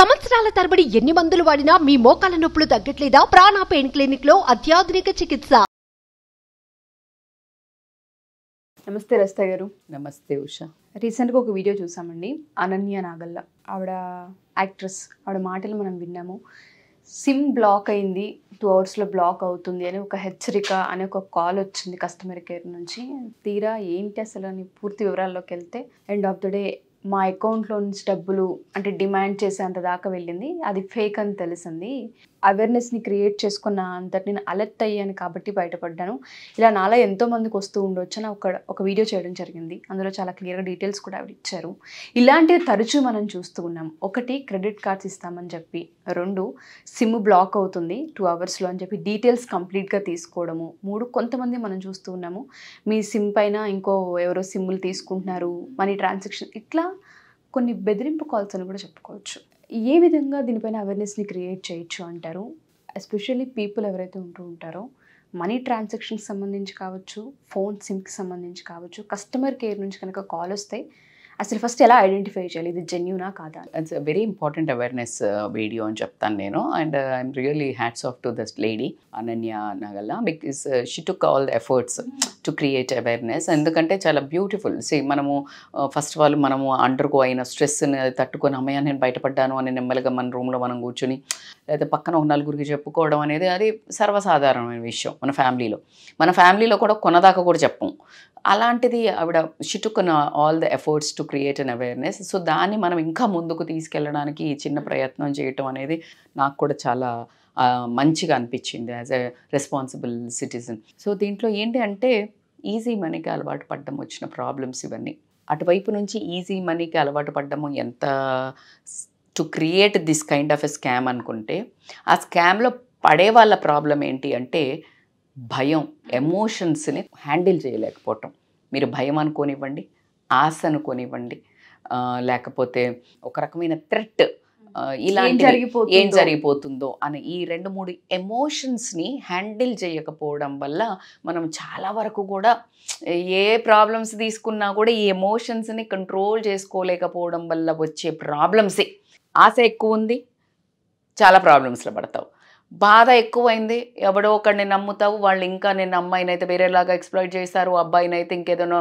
సంవత్సరాల తరబడి ఎన్ని మందులు వాడినా మీ మోకాల నొప్పులు తగ్గట్లేదా? ప్రాణ పెయిన్ క్లినిక్ లో అత్యాధునిక చికిత్స. నమస్తే రస్తా గారు. నమస్తే ఉషా. రీసెంట్గా ఒక వీడియో చూసామండి. అనన్య నాగల్ల ఆవిడ యాక్ట్రెస్, ఆవిడ మాటలు మనం విన్నాము. సిమ్ బ్లాక్ అయింది, 2 అవర్స్లో బ్లాక్ అవుతుంది అని ఒక హెచ్చరిక అనే ఒక కాల్ వచ్చింది కస్టమర్ కేర్ నుంచి. తీరా ఏంటి అసలు అని పూర్తి వివరాల్లోకి వెళ్తే ఎండ్ ఆఫ్ ద డే మా అకౌంట్లో నుంచి డబ్బులు అంటే డిమాండ్ చేసేంత దాకా వెళ్ళింది. అది ఫేక్ అని తెలిసింది. అవేర్నెస్ని క్రియేట్ చేసుకున్న అంతటి నేను అలర్ట్ అయ్యాను కాబట్టి బయటపడ్డాను. ఇలా నాలా ఎంతోమందికి వస్తూ ఉండొచ్చు అని ఒక వీడియో చేయడం జరిగింది. అందులో చాలా క్లియర్గా డీటెయిల్స్ కూడా ఆవిడ ఇచ్చారు. ఇలాంటివి తరచూ మనం చూస్తూ ఉన్నాం. 1 క్రెడిట్ కార్డ్స్ ఇస్తామని చెప్పి, 2 సిమ్ బ్లాక్ అవుతుంది 2 అవర్స్లో అని చెప్పి డీటెయిల్స్ కంప్లీట్గా తీసుకోవడము, 3 కొంతమంది మనం చూస్తూ ఉన్నాము మీ సిమ్ పైన ఇంకో ఎవరో సిమ్ములు తీసుకుంటున్నారు, మనీ ట్రాన్సాక్షన్, ఇట్లా కొన్ని బెదిరింపు కాల్స్ అని కూడా చెప్పుకోవచ్చు. ఏ విధంగా దీనిపైన అవేర్నెస్ని క్రియేట్ చేయొచ్చు అంటారు? ఎస్పెషల్లీ పీపుల్ ఎవరైతే ఉంటూ ఉంటారో మనీ ట్రాన్సాక్షన్కి సంబంధించి కావచ్చు, ఫోన్ సిమ్కి సంబంధించి కావచ్చు, కస్టమర్ కేర్ నుంచి కనుక కాల్ వస్తే అసలు ఫస్ట్ ఎలా ఐడెంటిఫై చేయాలి, ఇది జెన్యూనా కాదా? It's a very important awareness video అని చెప్తాను నేను. And I'm really hats off to this lady Ananya Nagalla, because she took all the efforts to create awareness. ఎందుకంటే చాలా బ్యూటిఫుల్. మనము ఫస్ట్ ఆఫ్ ఆల్ మనము అండర్గో అయిన స్ట్రెస్ని తట్టుకొని అమ్మయ్య నేను బయటపడ్డాను అని నెమ్మదిగా మన రూమ్లో మనం కూర్చొని లేదా పక్కన ఒక నలుగురికి చెప్పుకోవడం అనేది అది సర్వసాధారణమైన విషయం. మన ఫ్యామిలీలో కూడా కొనదాకా కూడా చెప్పం. అలాంటిది ఆవిడ she took all the efforts to create an awareness. So దాన్ని మనం ఇంకా ముందుకు తీసుకెళ్ళడానికి ఈ చిన్న ప్రయత్నం చేయటం అనేది నాకు కూడా చాలా మంచిగా అనిపించింది as a responsible citizen. So దీంట్లో ఏంటి అంటే ఈజీ మనీకి అలవాటు పడ్డం వచ్చిన ప్రాబ్లమ్స్ ఇవన్నీ. అటువైపు నుంచి ఈజీ మనీకి అలవాటు పడ్డము ఎంత to create this kind of a scam అనుకుంటే, ఆ స్కామ్లో పడే వాళ్ళ ప్రాబ్లం ఏంటి అంటే భయం, ఎమోషన్స్ని హ్యాండిల్ చేయలేకపోవటం. మీరు భయం అనుకోనివ్వండి, ఆశ అనుకోనివ్వండి, లేకపోతే ఒక రకమైన థ్రెట్, ఇలాంటి ఏం జరిగిపోతుందో అని ఈ 2-3 ఎమోషన్స్ని హ్యాండిల్ చేయకపోవడం వల్ల మనం చాలా వరకు కూడా ఏ ప్రాబ్లమ్స్ తీసుకున్నా కూడా ఈ ఎమోషన్స్ని కంట్రోల్ చేసుకోలేకపోవడం వల్ల వచ్చే ప్రాబ్లమ్సే. ఆశ ఎక్కువ ఉంది, చాలా ప్రాబ్లమ్స్లో పడతావు. బాధ ఎక్కువైంది, ఎవడో ఒకడిని నమ్ముతావు, వాళ్ళు ఇంకా నేను అమ్మాయినైతే వేరేలాగా ఎక్స్ప్లాయిట్ చేస్తారు, అబ్బాయినైతే ఇంకేదైనా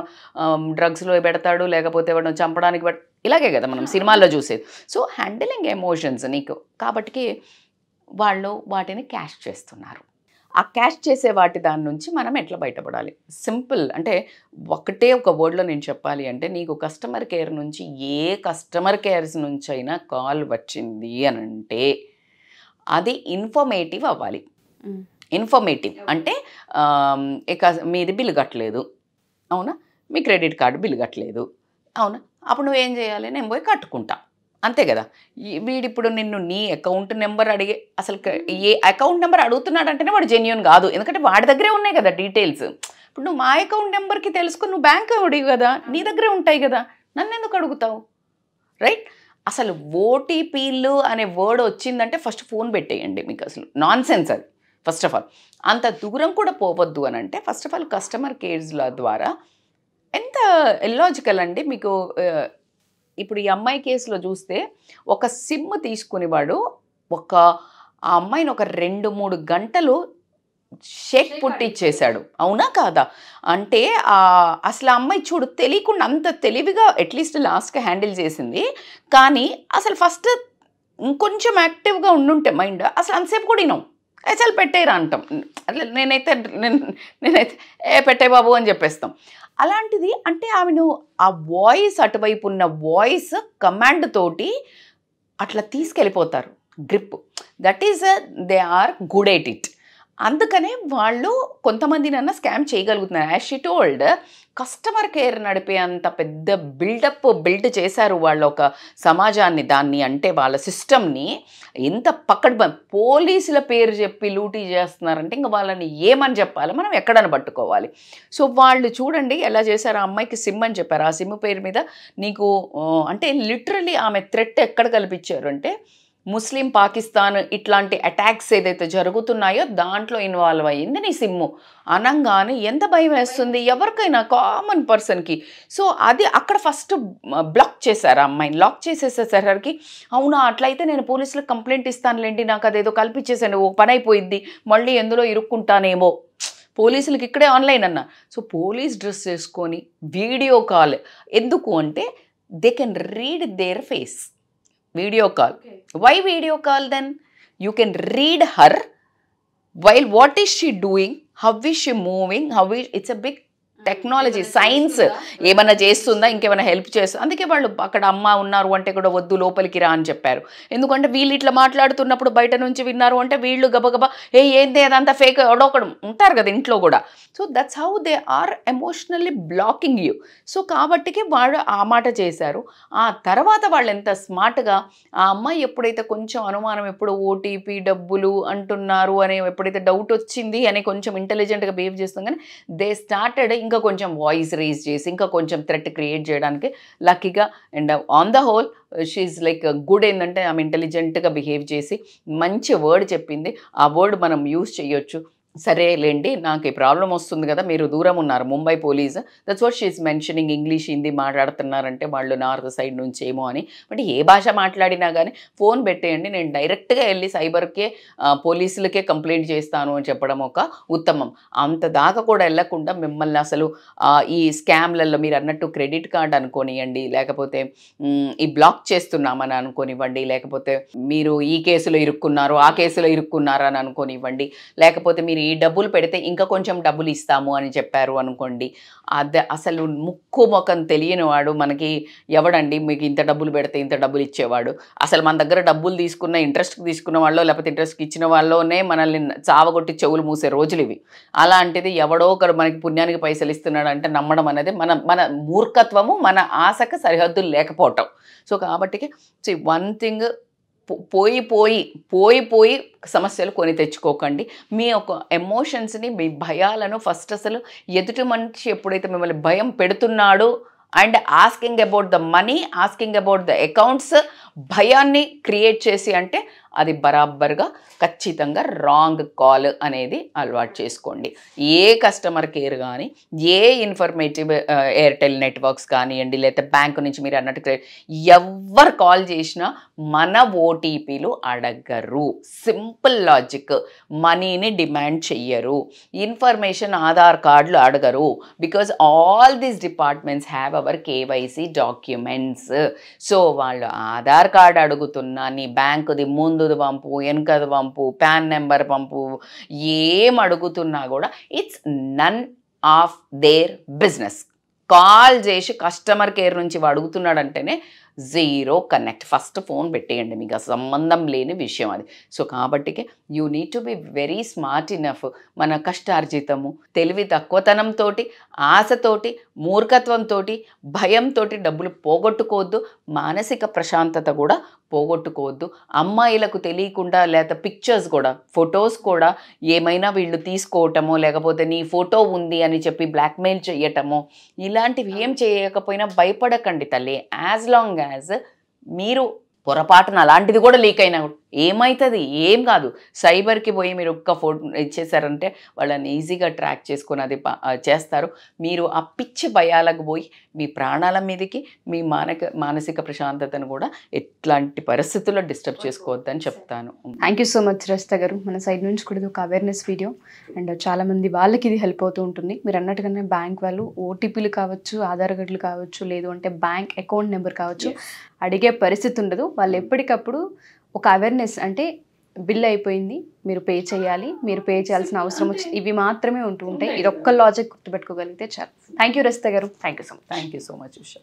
డ్రగ్స్లో పెడతాడు, లేకపోతే ఎవడో చంపడానికి ఇలాగే కదా మనం సినిమాల్లో చూసేది. సో హ్యాండిలింగ్ ఎమోషన్స్ నీకు కాబట్టి వాళ్ళు వాటిని క్యాష్ చేస్తున్నారు. ఆ క్యాష్ చేసే దాని నుంచి మనం ఎట్లా బయటపడాలి? సింపుల్. అంటే ఒకటే ఒక వర్డ్లో నేను చెప్పాలి అంటే, నీకు కస్టమర్ కేర్ నుంచి ఏ కస్టమర్ కేర్స్ నుంచి అయినా కాల్ వచ్చింది అని అంటే అది ఇన్ఫర్మేటివ్ అవ్వాలి. ఇన్ఫర్మేటివ్ అంటే ఇక మీది బిల్లు కట్టలేదు, అవునా, మీ క్రెడిట్ కార్డు బిల్లు కట్టలేదు, అవునా, అప్పుడు నువ్వేం చేయాలి? నేను పోయి కట్టుకుంటా, అంతే కదా. వీడిప్పుడు నిన్ను నీ అకౌంట్ నెంబర్ అడిగే, అసలు ఏ అకౌంట్ నెంబర్ అడుగుతున్నాడంటేనే వాడు జెన్యూన్ కాదు. ఎందుకంటే వాడి దగ్గరే ఉన్నాయి కదా డీటెయిల్స్. ఇప్పుడు నువ్వు మా అకౌంట్ నెంబర్కి తెలుసుకుని నువ్వు బ్యాంక్ అడిగి కదా, నీ దగ్గరే ఉంటాయి కదా, నన్ను ఎందుకు అడుగుతావు? రైట్. అసలు ఓటీపీలు అనే వర్డ్ వచ్చిందంటే ఫస్ట్ ఫోన్ పెట్టేయండి. మీకు అసలు నాన్ సెన్స్ అది. ఫస్ట్ ఆఫ్ ఆల్ అంత దూరం కూడా పోవద్దు అని అంటే ఫస్ట్ ఆఫ్ ఆల్ కస్టమర్ కేర్స్ల ద్వారా ఎంత ఇల్లాజికల్ అండి మీకు. ఇప్పుడు ఈ అమ్మాయి కేసులో చూస్తే ఒక సిమ్ తీసుకునేవాడు ఆ అమ్మాయిని ఒక 2-3 గంటలు షేక్ పుట్టిచ్చేశాడు, అవునా కాదా? అంటే అసలు ఆ అమ్మాయి చూడు తెలియకుండా అంత తెలివిగా అట్లీస్ట్ లాస్ట్గా హ్యాండిల్ చేసింది. కానీ అసలు ఫస్ట్ ఇంకొంచెం యాక్టివ్గా ఉండుంటే మైండ్ అసలు అంతసేపు కూడా వినాం, అసలు పెట్టేరా అంటాం. అట్లా నేనైతే పెట్టే బాబు అని చెప్పేస్తాం. అలాంటిది అంటే ఆమెను ఆ వాయిస్, అటువైపు ఉన్న వాయిస్ కమాండ్ తోటి అట్లా తీసుకెళ్ళిపోతారు grip. That is they are good at it. అందుకనే వాళ్ళు కొంతమందినన్నా స్కామ్ చేయగలుగుతున్నారు. As she told, customer care నడిపే అంత పెద్ద బిల్డ్ చేశారు వాళ్ళు ఒక సమాజాన్ని, దాన్ని అంటే వాళ్ళ సిస్టమ్ని ఎంత పోలీసుల పేరు చెప్పి లూటీ చేస్తున్నారంటే ఇంకా వాళ్ళని ఏమని చెప్పాలి, మనం ఎక్కడని పట్టుకోవాలి? సో వాళ్ళు చూడండి ఎలా చేశారు. ఆ అమ్మాయికి సిమ్ అని చెప్పారు, ఆ సిమ్ పేరు మీద నీకు అంటే లిటరలీ ఆమె థ్రెట్ ఎక్కడ కల్పించారు అంటే ముస్లిం పాకిస్తాన్ ఇట్లాంటి అటాక్స్ ఏదైతే జరుగుతున్నాయో దాంట్లో ఇన్వాల్వ్ అయ్యింది నీ సిమ్ము అనగానే ఎంత భయం వేస్తుంది ఎవరికైనా, కామన్ పర్సన్కి. సో అది అక్కడ ఫస్ట్ బ్లాక్ చేశారు ఆ అమ్మాయిని. లాక్ చేసేసేసరికి అవునా అట్లయితే నేను పోలీసులకు కంప్లైంట్ ఇస్తానులేండి, నాకు అదేదో కల్పించేసాను, ఓ పని అయిపోయిద్ది, మళ్ళీ ఎందులో ఇరుక్కుంటానేమో, పోలీసులకి ఇక్కడే ఆన్లైన్ అన్న. సో పోలీస్ డ్రెస్ వేసుకొని వీడియో కాల్, ఎందుకు అంటే they can read their face. Video call, why video call then? You can read her while what is she doing, how is she moving, how is, it's a big technology, science. ఏమన్నా చేస్తుందా, ఇంకేమైనా help చేస్తుందా? అందుకే వాళ్ళు అక్కడ అమ్మ ఉన్నారు అంటే కూడా వద్దు లోపలికి రా అని చెప్పారు. ఎందుకంటే వీళ్ళు ఇట్లా మాట్లాడుతున్నప్పుడు బయట నుంచి విన్నారు అంటే వీళ్ళు గబగబా ఏంది అదంతా ఫేక్, ఒకడు ఉంటారు కదా ఇంట్లో కూడా. So that's how they are emotionally blocking you. So కాబట్టికి వాళ్ళు ఆ మాట చేశారు. ఆ తర్వాత వాళ్ళు ఎంత స్మార్ట్గా, ఆ అమ్మాయి ఎప్పుడైతే కొంచెం అనుమానం, ఎప్పుడు ఓటీపీ డబ్బులు అంటున్నారు అనే ఎప్పుడైతే డౌట్ వచ్చింది అని కొంచెం ఇంటెలిజెంట్గా బిహేవ్ చేస్తాం, కానీ దే స్టార్టెడ్ ఇంకా కొంచెం వాయిస్ రేజ్ చేసి ఇంకా కొంచెం థ్రెట్ క్రియేట్ చేయడానికి లక్కీగా. And on the whole she like good. ఏంటంటే ఆమె ఇంటెలిజెంట్గా బిహేవ్ చేసి మంచి వర్డ్ చెప్పింది. ఆ వర్డ్ మనం యూజ్ చేయొచ్చు. సరేలేండి నాకు ఈ ప్రాబ్లం వస్తుంది కదా, మీరు దూరం ఉన్నారు Mumbai police, that's what she is mentioning. English Hindi మాట్లాడుతున్నారంటే వాళ్ళు నార్త్ సైడ్ నుంచి ఏమో అని. బట్ ఏ భాష మాట్లాడినా కానీ ఫోన్ పెట్టేయండి, నేను డైరెక్ట్గా వెళ్ళి సైబర్కే పోలీసులకే కంప్లైంట్ చేస్తాను అని చెప్పడం ఒక ఉత్తమం. అంత దాకా కూడా వెళ్ళకుండా మిమ్మల్ని అసలు ఈ స్కామ్లలో మీరు అన్నట్టు క్రెడిట్ కార్డ్ అనుకోనివ్వండి, లేకపోతే ఈ బ్లాక్ చేస్తున్నామని అనుకోనివ్వండి, లేకపోతే మీరు ఈ కేసులో ఇరుక్కున్నారు ఆ కేసులో ఇరుక్కున్నారు అని అనుకోనివ్వండి, లేకపోతే మీరు ఈ డబ్బులు పెడితే ఇంకా కొంచెం డబ్బులు ఇస్తాము అని చెప్పారు అనుకోండి. అసలు ముక్కు మొఖం తెలియని వాడు మనకి ఎవడండి మీకు ఇంత డబ్బులు పెడితే ఇంత డబ్బులు ఇచ్చేవాడు? అసలు మన దగ్గర డబ్బులు తీసుకున్న ఇంట్రెస్ట్కి తీసుకున్న వాళ్ళు లేకపోతే ఇంట్రెస్ట్కి ఇచ్చిన వాళ్ళనే మనల్ని చావగొట్టి చెవులు మూసే రోజులు ఇవి. అలాంటిది ఎవడో ఒకరు మనకి పుణ్యానికి పైసలు ఇస్తున్నాడు అంటే నమ్మడం అనేది మన మూర్ఖత్వము, మన ఆశకు సరిహద్దులు లేకపోవటం. సో కాబట్టి వన్ థింగ్, పోయి సమస్యలు కొని తెచ్చుకోకండి. మీ యొక్క ఎమోషన్స్ని, మీ భయాలను ఫస్ట్ అసలు ఎదుటి మనిషి ఎప్పుడైతే మిమ్మల్ని భయం పెడుతున్నాడో and asking about the money, asking about the accounts, భయాన్ని క్రియేట్ చేసి అంటే అది బరాబర్గా ఖచ్చితంగా రాంగ్ కాల్ అనేది అలవాటు చేసుకోండి. ఏ కస్టమర్ కేర్ కానీ, ఏ ఇన్ఫర్మేటివ్ ఎయిర్టెల్ నెట్వర్క్స్ కానివ్వండి, లేకపోతే బ్యాంకు నుంచి మీరు అన్నట్టు ఎవరు కాల్ చేసినా మన ఓటీపీలు అడగరు. Simple logic. మనీని డిమాండ్ చెయ్యరు, ఇన్ఫర్మేషన్ ఆధార్ కార్డులు అడగరు. Because all these departments have our KYC documents. So వాళ్ళు ఆధార్ కార్డు అడుగుతున్నా, నీ బ్యాంకుది ముందుది పంపు, వెనుకది పంపు, పాన్ నెంబర్ పంపు, ఏం అడుగుతున్నా కూడా it's none of their business. Call చేసి కస్టమర్ కేర్ నుంచి అడుగుతున్నాడంటేనే జీరో కనెక్ట్. ఫస్ట్ ఫోన్ పెట్టేయండి, మీకు సంబంధం లేని విషయం అది. సో కాబట్టికి you need to be very smart enough. మన కష్టార్జితము, తెలివి తక్కువతనంతో, ఆశతోటి, మూర్ఖత్వంతో, భయంతో డబ్బులు పోగొట్టుకోవద్దు. మానసిక ప్రశాంతత కూడా పోగొట్టుకోవద్దు. అమ్మాయిలకు తెలియకుండా లేకపోతే పిక్చర్స్ కూడా, ఫొటోస్ కూడా ఏమైనా వీళ్ళు తీసుకోవటమో, లేకపోతే నీ ఫోటో ఉంది అని చెప్పి బ్లాక్మెయిల్ చేయటమో, ఇలాంటివి ఏం చేయకపోయినా భయపడకండి తల్లి. యాజ్ లాంగ్ యాజ్ మీరు పొరపాటున అలాంటిది కూడా లీక్ అయినా ఏమవుతుంది? ఏం కాదు. సైబర్కి పోయి మీరు ఒక్క ఫోటో ఇచ్చేసారంటే వాళ్ళని ఈజీగా ట్రాక్ చేసుకొని అది చేస్తారు. మీరు ఆ పిచ్చి భయాలకు పోయి మీ ప్రాణాల మీదకి, మీ మానసిక ప్రశాంతతను కూడా ఎట్లాంటి పరిస్థితుల్లో డిస్టర్బ్ చేసుకోవద్దని చెప్తాను. Thank you so much Rajitha గారు. మన సైడ్ నుంచి కూడా ఇది ఒక అవేర్నెస్ వీడియో అండ్ చాలామంది వాళ్ళకి ఇది హెల్ప్ అవుతూ ఉంటుంది. మీరు అన్నట్టుగానే బ్యాంక్ వాళ్ళు ఓటీపీలు కావచ్చు, ఆధార్ కార్డులు కావచ్చు, లేదు అంటే బ్యాంక్ అకౌంట్ నెంబర్ కావచ్చు అడిగే పరిస్థితి ఉండదు. వాళ్ళు ఎప్పటికప్పుడు ఒక అవేర్నెస్ అంటే బిల్ అయిపోయింది, మీరు పే చేయాలి, మీరు పే చేయాల్సిన అవసరం వచ్చి ఇవి మాత్రమే ఉంటూ ఉంటాయి. ఇది ఒక్క లాజిక్ గుర్తుపెట్టుకోగలిగితే చాలు. థ్యాంక్ యూ రజిత గారు. Thank you so much. Thank you so much Usha.